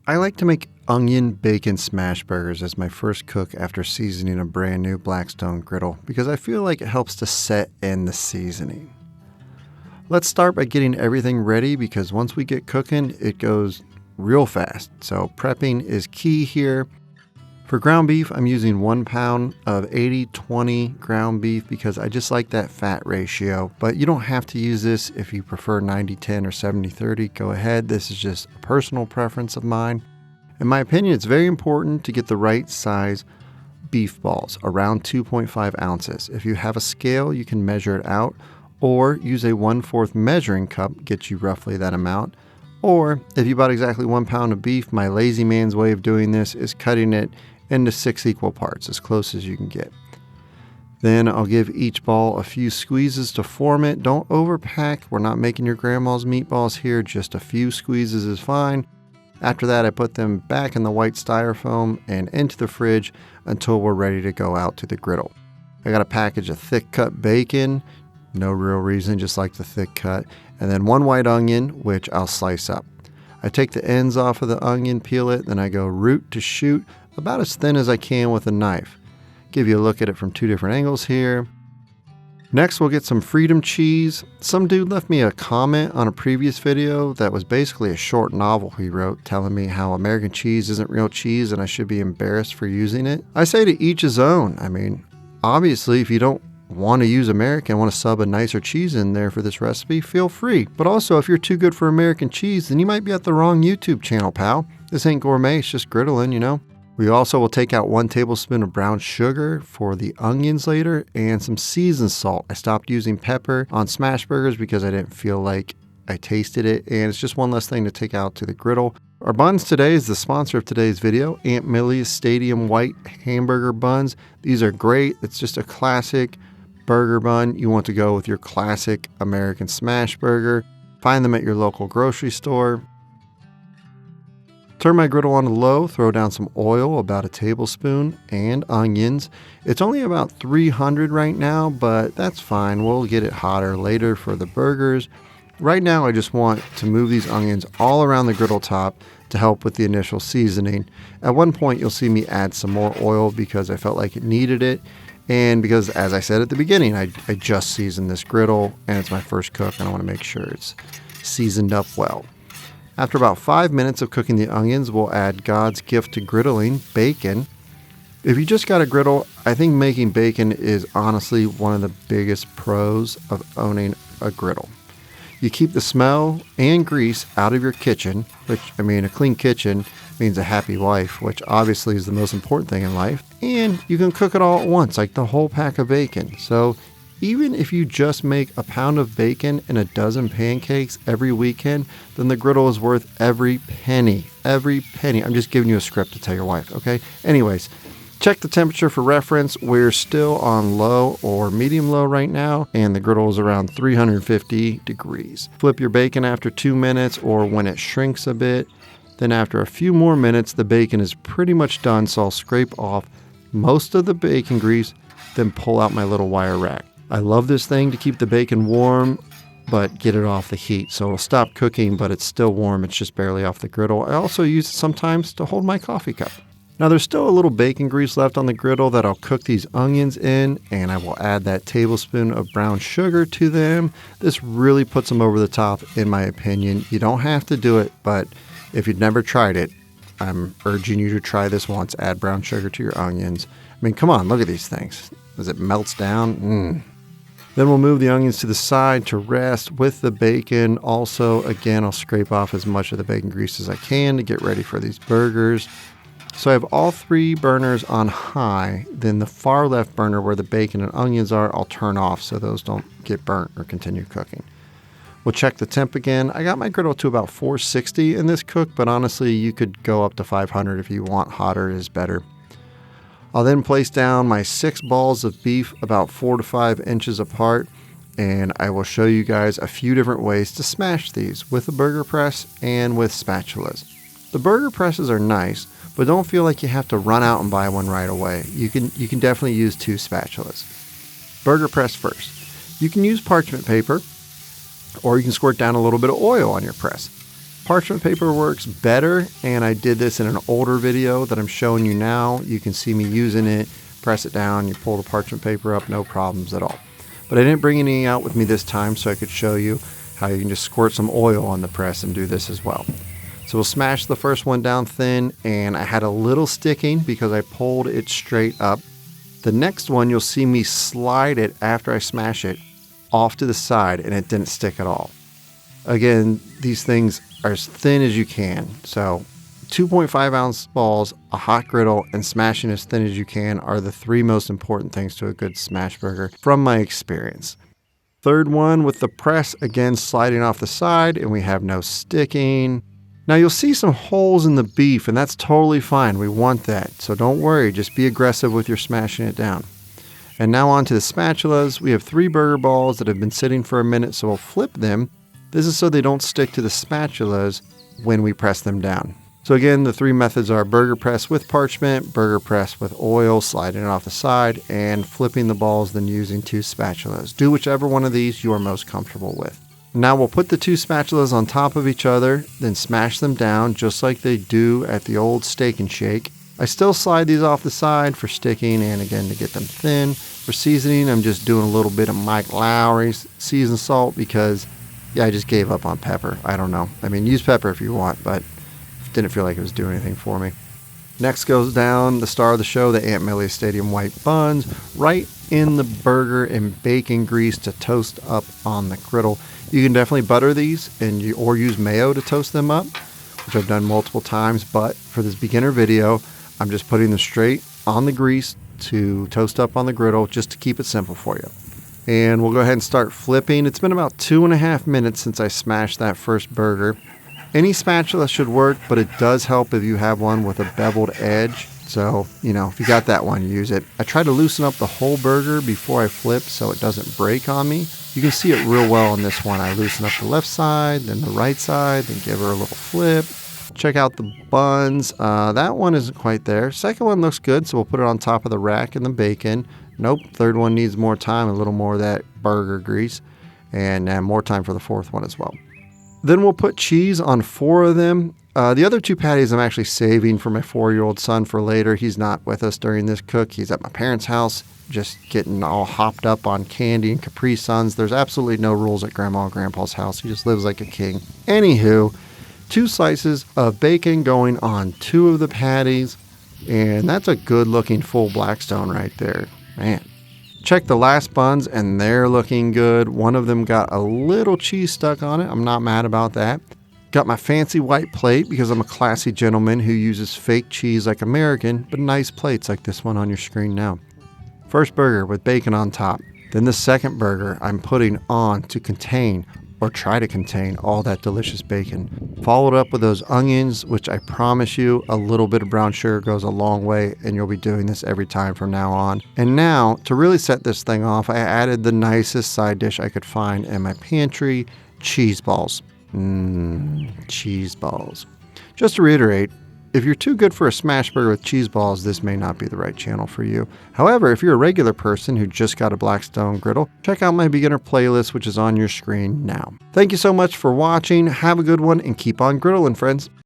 I like to make onion bacon smashburgers as my first cook after seasoning a brand new Blackstone griddle because I feel like it helps to set in the seasoning. Let's start by getting everything ready because once we get cooking, it goes real fast. So prepping is key here. For ground beef, I'm using 1 pound of 80-20 ground beef because I just like that fat ratio. But you don't have to use this if you prefer 90-10 or 70-30. Go ahead. This is just a personal preference of mine. In my opinion, it's very important to get the right size beef balls, around 2.5 ounces. If you have a scale, you can measure it out, or use a 1/4 measuring cup, gets you roughly that amount. Or if you bought exactly 1 pound of beef, my lazy man's way of doing this is cutting it into 6 equal parts, as close as you can get. Then I'll give each ball a few squeezes to form it. Don't overpack. We're not making your grandma's meatballs here. Just a few squeezes is fine. After that, I put them back in the white styrofoam and into the fridge until we're ready to go out to the griddle. I got a package of thick cut bacon. No real reason, just like the thick cut. And then 1 white onion, which I'll slice up. I take the ends off of the onion, peel it, then I go root to shoot, about as thin as I can with a knife. Give you a look at it from 2 different angles here. Next, we'll get some Freedom cheese. Some dude left me a comment on a previous video that was basically a short novel he wrote telling me how American cheese isn't real cheese and I should be embarrassed for using it. I say to each his own. I mean, obviously, if you don't want to use American, want to sub a nicer cheese in there for this recipe, feel free. But also, if you're too good for American cheese, then you might be at the wrong YouTube channel, pal. This ain't gourmet, it's just griddling, you know? We also will take out 1 tablespoon of brown sugar for the onions later and some seasoned salt. I stopped using pepper on Smashburgers because I didn't feel like I tasted it, and it's just one less thing to take out to the griddle. Our buns today is the sponsor of today's video, Aunt Millie's Stadium White Hamburger Buns. These are great. It's just a classic burger bun. You want to go with your classic American smash burger. Find them at your local grocery store. Turn my griddle on to low, throw down some oil, about a tablespoon, and onions. It's only about 300 right now, but that's fine. We'll get it hotter later for the burgers. Right now, I just want to move these onions all around the griddle top to help with the initial seasoning. At one point, you'll see me add some more oil because I felt like it needed it. And because, as I said at the beginning, I just seasoned this griddle, and it's my first cook, and I want to make sure it's seasoned up well. After about 5 minutes of cooking the onions, we'll add God's gift to griddling, bacon. If you just got a griddle, I think making bacon is honestly one of the biggest pros of owning a griddle. You keep the smell and grease out of your kitchen, which, I mean, a clean kitchen means a happy wife, which obviously is the most important thing in life. And you can cook it all at once, like the whole pack of bacon. So even if you just make a pound of bacon and a dozen pancakes every weekend, then the griddle is worth every penny. Every penny. I'm just giving you a script to tell your wife, okay? Anyways, check the temperature for reference. We're still on low or medium low right now, and the griddle is around 350 degrees. Flip your bacon after 2 minutes or when it shrinks a bit. Then after a few more minutes, the bacon is pretty much done, so I'll scrape off most of the bacon grease, then pull out my little wire rack. I love this thing to keep the bacon warm, but get it off the heat. So it'll stop cooking, but it's still warm. It's just barely off the griddle. I also use it sometimes to hold my coffee cup. Now there's still a little bacon grease left on the griddle that I'll cook these onions in, and I will add that tablespoon of brown sugar to them. This really puts them over the top, in my opinion. You don't have to do it, but if you've never tried it, I'm urging you to try this once. Add brown sugar to your onions. I mean, come on, look at these things. As it melts down, Then we'll move the onions to the side to rest with the bacon. Also, again, I'll scrape off as much of the bacon grease as I can to get ready for these burgers. So I have all 3 burners on high. Then the far left burner where the bacon and onions are, I'll turn off so those don't get burnt or continue cooking. We'll check the temp again. I got my griddle to about 460 in this cook, but honestly, you could go up to 500 if you want. Hotter is better. I'll then place down my 6 balls of beef about 4 to 5 inches apart, and I will show you guys a few different ways to smash these with a burger press and with spatulas. The burger presses are nice, but don't feel like you have to run out and buy one right away. You can definitely use 2 spatulas. Burger press first. You can use parchment paper, or you can squirt down a little bit of oil on your press. Parchment paper works better, and I did this in an older video that I'm showing you now. You can see me using it. Press it down, you pull the parchment paper up, no problems at all. But I didn't bring any out with me this time so I could show you how you can just squirt some oil on the press and do this as well. So we'll smash the first one down thin, and I had a little sticking because I pulled it straight up. The next one, you'll see me slide it after I smash it off to the side, and it didn't stick at all. Again, these things are as thin as you can. So 2.5 ounce balls, a hot griddle, and smashing as thin as you can are the three most important things to a good smash burger from my experience. Third one with the press, again sliding off the side, and we have no sticking. Now you'll see some holes in the beef, and that's totally fine. We want that. So don't worry, just be aggressive with your smashing it down. And now onto the spatulas. We have 3 burger balls that have been sitting for a minute, so we'll flip them. This is so they don't stick to the spatulas when we press them down. So again, the 3 methods are burger press with parchment, burger press with oil, sliding it off the side, and flipping the balls, then using 2 spatulas. Do whichever one of these you are most comfortable with. Now we'll put the 2 spatulas on top of each other, then smash them down just like they do at the old Steak and Shake. I still slide these off the side for sticking and again to get them thin. For seasoning, I'm just doing a little bit of Mike Lowry's seasoned salt because I just gave up on pepper. I don't know. I mean, use pepper if you want, but didn't feel like it was doing anything for me. Next goes down the star of the show, the Aunt Millie's Stadium white buns, right in the burger and bacon grease to toast up on the griddle. You can definitely butter these or use mayo to toast them up, which I've done multiple times, but for this beginner video, I'm just putting them straight on the grease to toast up on the griddle just to keep it simple for you. And we'll go ahead and start flipping. It's been about 2.5 minutes since I smashed that first burger. Any spatula should work, but it does help if you have one with a beveled edge. So, if you got that one, use it. I try to loosen up the whole burger before I flip so it doesn't break on me. You can see it real well on this one. I loosen up the left side, then the right side, then give her a little flip. Check out the buns. That one isn't quite there. Second one looks good, so we'll put it on top of the rack and the bacon. Nope, third one needs more time, a little more of that burger grease, and more time for the fourth one as well. Then we'll put cheese on 4 of them. The other 2 patties I'm actually saving for my 4-year-old son for later. He's not with us during this cook. He's at my parents' house, just getting all hopped up on candy and Capri Suns. There's absolutely no rules at Grandma and Grandpa's house. He just lives like a king. Anywho, 2 slices of bacon going on 2 of the patties, and that's a good looking full Blackstone right there. Man. Check the last buns, and they're looking good. One of them got a little cheese stuck on it. I'm not mad about that. Got my fancy white plate because I'm a classy gentleman who uses fake cheese like American, but nice plates like this one on your screen now. First burger with bacon on top. Then the second burger I'm putting on to contain or try to contain all that delicious bacon. Followed up with those onions, which I promise you a little bit of brown sugar goes a long way, and you'll be doing this every time from now on. And now, to really set this thing off, I added the nicest side dish I could find in my pantry, cheese balls. Cheese balls. Just to reiterate, if you're too good for a smash burger with cheese balls, this may not be the right channel for you. However, if you're a regular person who just got a Blackstone griddle, check out my beginner playlist, which is on your screen now. Thank you so much for watching. Have a good one and keep on griddling, friends.